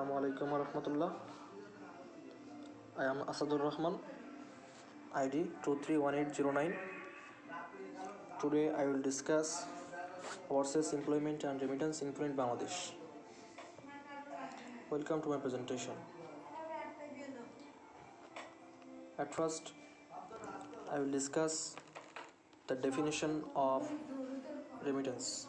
Assalamu alaikum warahmatullah. I am Asadur Rahman, ID 231809. Today I will discuss overseas employment and remittance influence Bangladesh. Welcome to my presentation. At first, I will discuss the definition of remittance.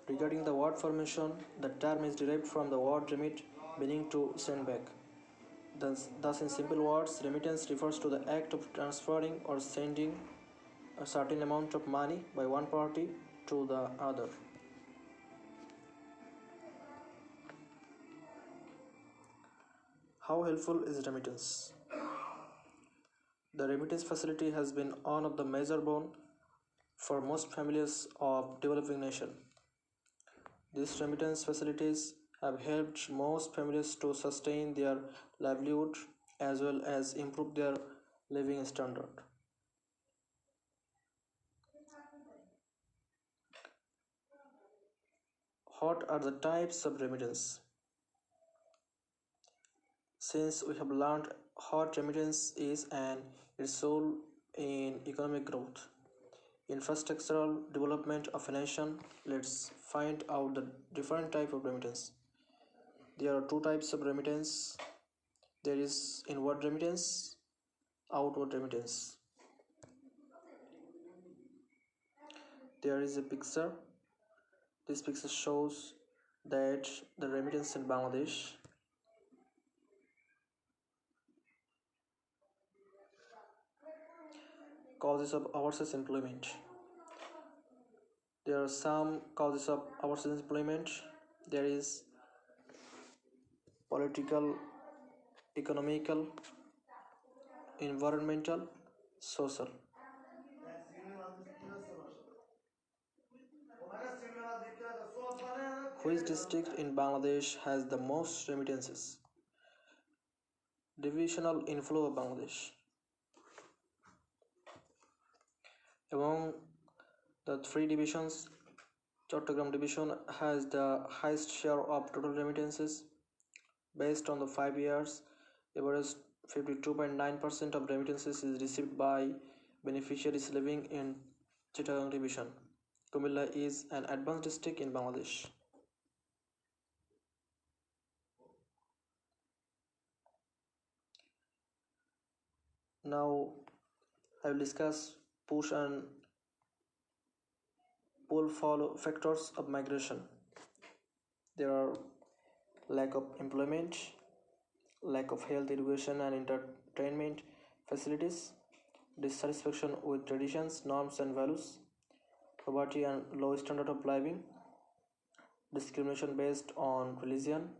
Regarding the word formation, the term is derived from the word remit, meaning to send back. Thus, in simple words, remittance refers to the act of transferring or sending a certain amount of money by one party to the other. How helpful is remittance? The remittance facility has been one of the major bone for most families of developing nation. These remittance facilities have helped most families to sustain their livelihood as well as improve their living standard. What are the types of remittance? Since we have learned what remittance is and its role in economic growth, infrastructural development of a nation, let's find out the different type of remittance. There are two types of remittance. There is inward remittance, outward remittance. There is a picture. This picture shows that the remittance in Bangladesh. Causes of overseas employment. There are some causes of overseas employment. There is political, economical, environmental, social. Which district in Bangladesh has the most remittances? Divisional inflow of Bangladesh. Among the three divisions, Chattogram division has the highest share of total remittances. Based on the 5 years, average 52.9% of remittances is received by beneficiaries living in Chittagong division. Kumilla is an advanced district in Bangladesh. Now I will discuss push and pull follow factors of migration. There are lack of employment, lack of health, education and entertainment facilities, dissatisfaction with traditions, norms and values, poverty and low standard of living, discrimination based on religion,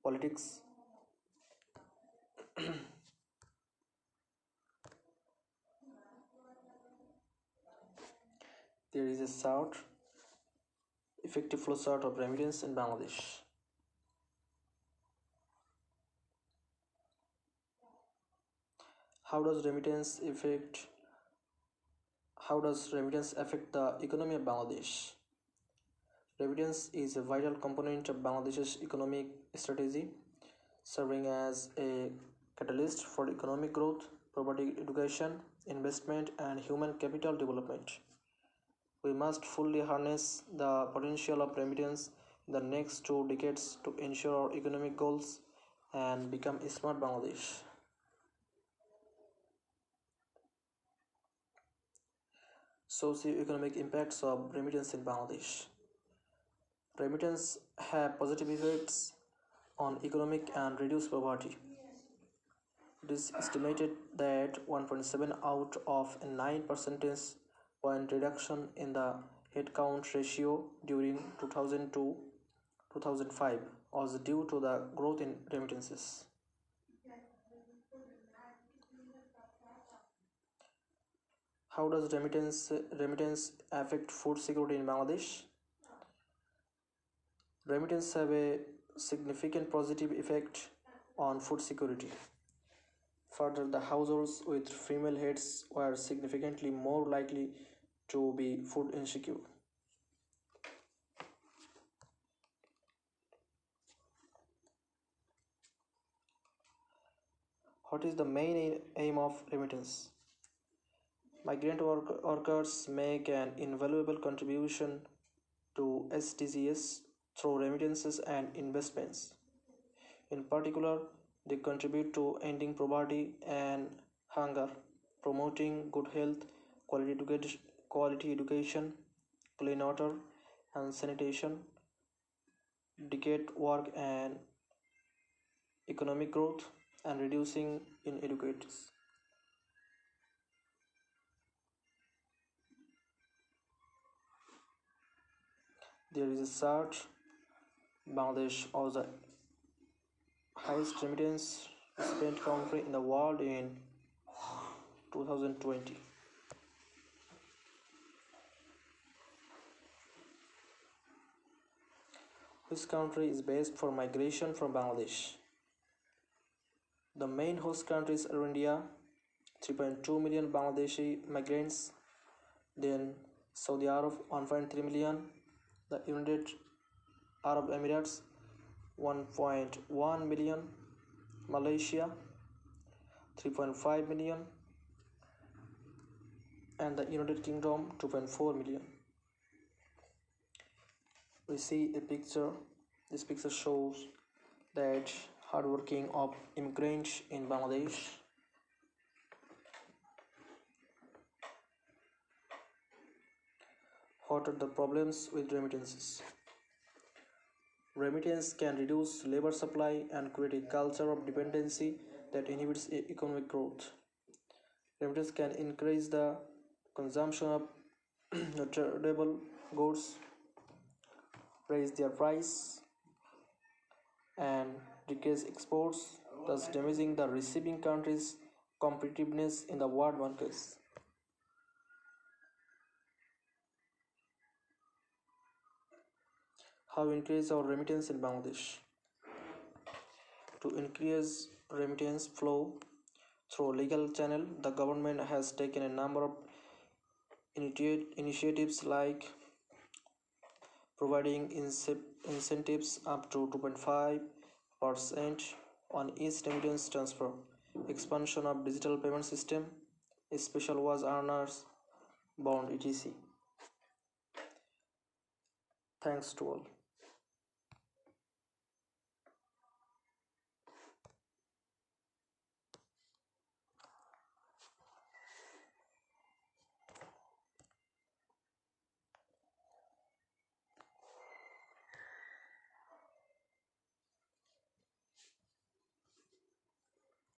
politics. There is a short, effective flow chart of remittance in Bangladesh. How does remittance affect the economy of Bangladesh? Remittance is a vital component of Bangladesh's economic strategy, serving as a catalyst for economic growth, poverty education, investment, and human capital development. We must fully harness the potential of remittance in the next 2 decades to ensure our economic goals and become a smart Bangladesh. Socio-economic impacts of remittance in Bangladesh. Remittance have positive effects on economic and reduce poverty. It is estimated that 1.7 out of a 9 percentage point reduction in the headcount ratio during 2002-2005 was due to the growth in remittances. How does remittance affect food security in Bangladesh? Remittance have a significant positive effect on food security. Further, the households with female heads were significantly more likely to be food insecure. What is the main aim of remittance? Migrant workers make an invaluable contribution to SDGs through remittances and investments. In particular, they contribute to ending poverty and hunger, promoting good health, quality education, clean water and sanitation, decade work and economic growth, and reducing inequalities. There is a chart. Bangladesh was the highest remittance spent country in the world in 2020. Which country is best for migration from Bangladesh? The main host countries are India, 3.2 million Bangladeshi migrants, then Saudi Arab, 1.3 million, the United Arab Emirates, 1.1 million, Malaysia, 3.5 million, and the United Kingdom, 2.4 million. We see a picture. This picture shows that hardworking of immigrants in Bangladesh. What are the problems with remittances? Remittance can reduce labor supply and create a culture of dependency that inhibits economic growth. Remittance can increase the consumption of tradable goods, raise their price, and decrease exports, thus damaging the receiving country's competitiveness in the world markets. How increase our remittance in Bangladesh? To increase remittance flow through legal channel, the government has taken a number of initiatives like providing incentives up to 2.5% on each remittance transfer, expansion of digital payment system, special was earners bond etc. Thanks to all.